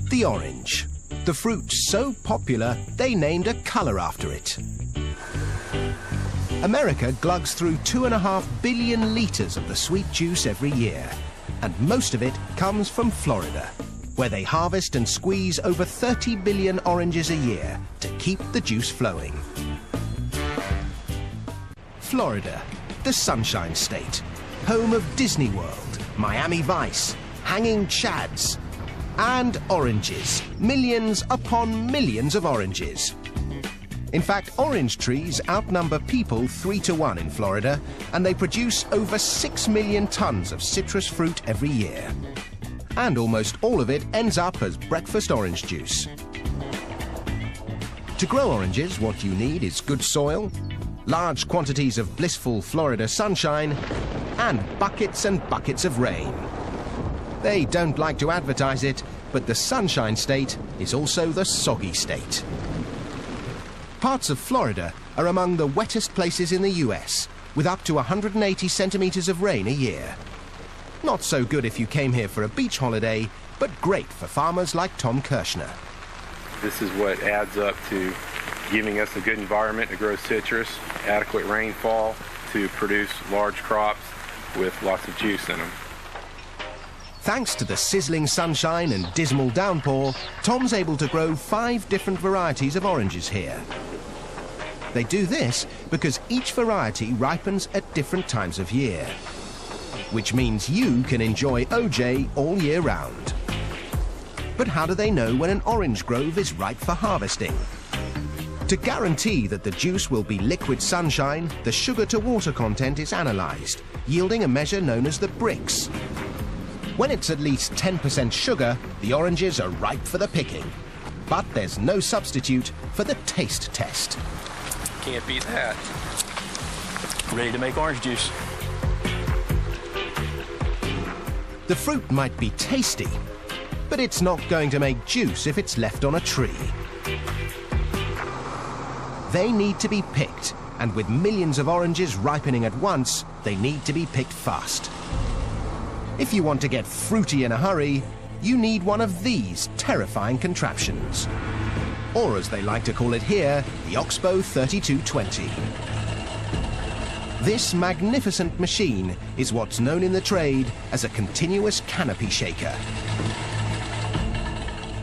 The orange. The fruit so popular, they named a colour after it. America glugs through 2.5 billion litres of the sweet juice every year, and most of it comes from Florida, where they harvest and squeeze over 30 billion oranges a year to keep the juice flowing. Florida, the Sunshine State, home of Disney World, Miami Vice, hanging chads, and oranges. Millions upon millions of oranges. In fact, orange trees outnumber people 3 to 1 in Florida, and they produce over 6 million tons of citrus fruit every year. And almost all of it ends up as breakfast orange juice. To grow oranges, what you need is good soil, large quantities of blissful Florida sunshine, and buckets of rain. They don't like to advertise it, but the Sunshine State is also the soggy state. Parts of Florida are among the wettest places in the US, with up to 180 centimetres of rain a year. Not so good if you came here for a beach holiday, but great for farmers like Tom Kirshner. This is what adds up to giving us a good environment to grow citrus, adequate rainfall to produce large crops with lots of juice in them. Thanks to the sizzling sunshine and dismal downpour, Tom's able to grow 5 different varieties of oranges here. They do this because each variety ripens at different times of year, which means you can enjoy OJ all year round. But how do they know when an orange grove is ripe for harvesting? To guarantee that the juice will be liquid sunshine, the sugar-to-water content is analysed, yielding a measure known as the Brix. When it's at least 10% sugar, the oranges are ripe for the picking. But there's no substitute for the taste test. Can't beat that. Ready to make orange juice. The fruit might be tasty, but it's not going to make juice if it's left on a tree. They need to be picked, and with millions of oranges ripening at once, they need to be picked fast. If you want to get fruity in a hurry, you need one of these terrifying contraptions. Or as they like to call it here, the Oxbow 3220. This magnificent machine is what's known in the trade as a continuous canopy shaker.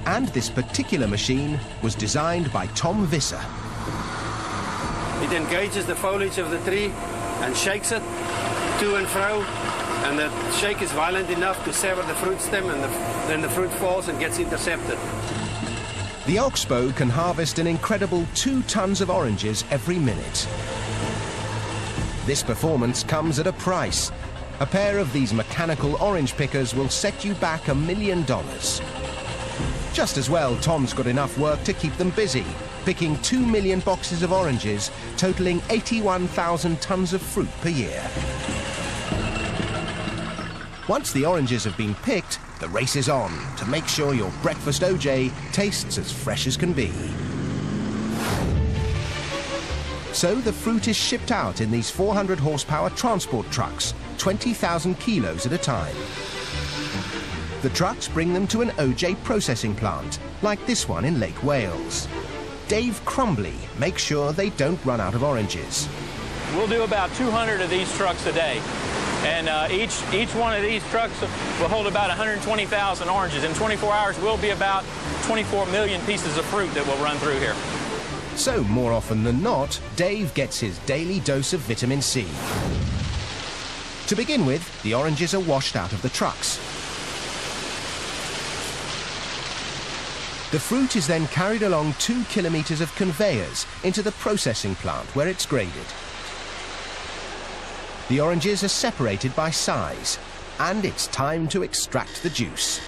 And this particular machine was designed by Tom Visser. It engages the foliage of the tree and shakes it to and fro, and the shake is violent enough to sever the fruit stem, and then the fruit falls and gets intercepted. The Oxbow can harvest an incredible 2 tons of oranges every minute. This performance comes at a price. A pair of these mechanical orange pickers will set you back $1 million. Just as well, Tom's got enough work to keep them busy, picking 2 million boxes of oranges, totaling 81,000 tons of fruit per year. Once the oranges have been picked, the race is on to make sure your breakfast OJ tastes as fresh as can be. So the fruit is shipped out in these 400 horsepower transport trucks, 20,000 kilos at a time. The trucks bring them to an OJ processing plant, like this one in Lake Wales. Dave Crumbly makes sure they don't run out of oranges. We'll do about 200 of these trucks a day. And each one of these trucks will hold about 120,000 oranges. In 24 hours, we'll be about 24 million pieces of fruit that will run through here. So, more often than not, Dave gets his daily dose of vitamin C. To begin with, the oranges are washed out of the trucks. The fruit is then carried along 2 kilometers of conveyors into the processing plant where it's graded. The oranges are separated by size, and it's time to extract the juice.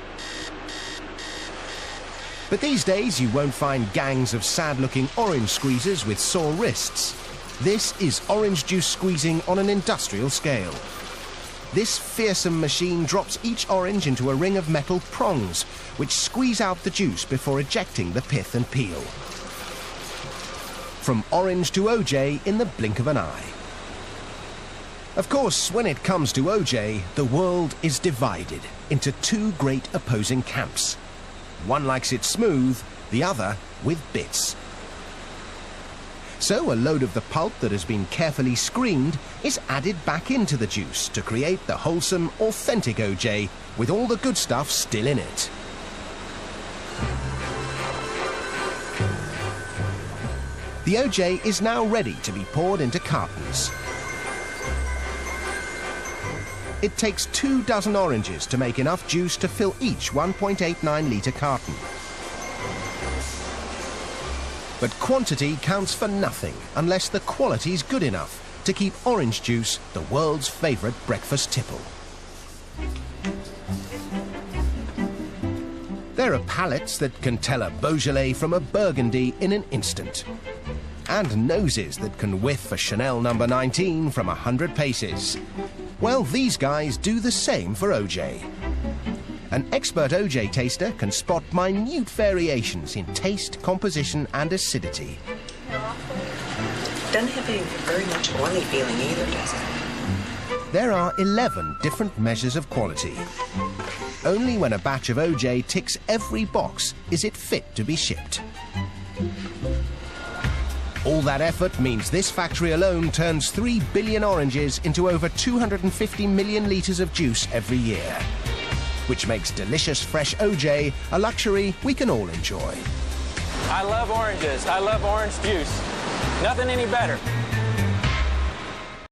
But these days you won't find gangs of sad-looking orange squeezers with sore wrists. This is orange juice squeezing on an industrial scale. This fearsome machine drops each orange into a ring of metal prongs, which squeeze out the juice before ejecting the pith and peel. From orange to OJ in the blink of an eye. Of course, when it comes to OJ, the world is divided into 2 great opposing camps. One likes it smooth, the other with bits. So a load of the pulp that has been carefully screened is added back into the juice to create the wholesome, authentic OJ with all the good stuff still in it. The OJ is now ready to be poured into cartons. It takes 24 oranges to make enough juice to fill each 1.89-litre carton. But quantity counts for nothing unless the quality's good enough to keep orange juice the world's favourite breakfast tipple. There are palates that can tell a Beaujolais from a Burgundy in an instant. And noses that can whiff a Chanel No. 19 from 100 paces. Well, these guys do the same for OJ. An expert OJ taster can spot minute variations in taste, composition and acidity. Doesn't have a very much oily feeling either, does it? There are 11 different measures of quality. Only when a batch of OJ ticks every box is it fit to be shipped. All that effort means this factory alone turns 3 billion oranges into over 250 million litres of juice every year, which makes delicious fresh OJ a luxury we can all enjoy. I love oranges. I love orange juice. Nothing any better.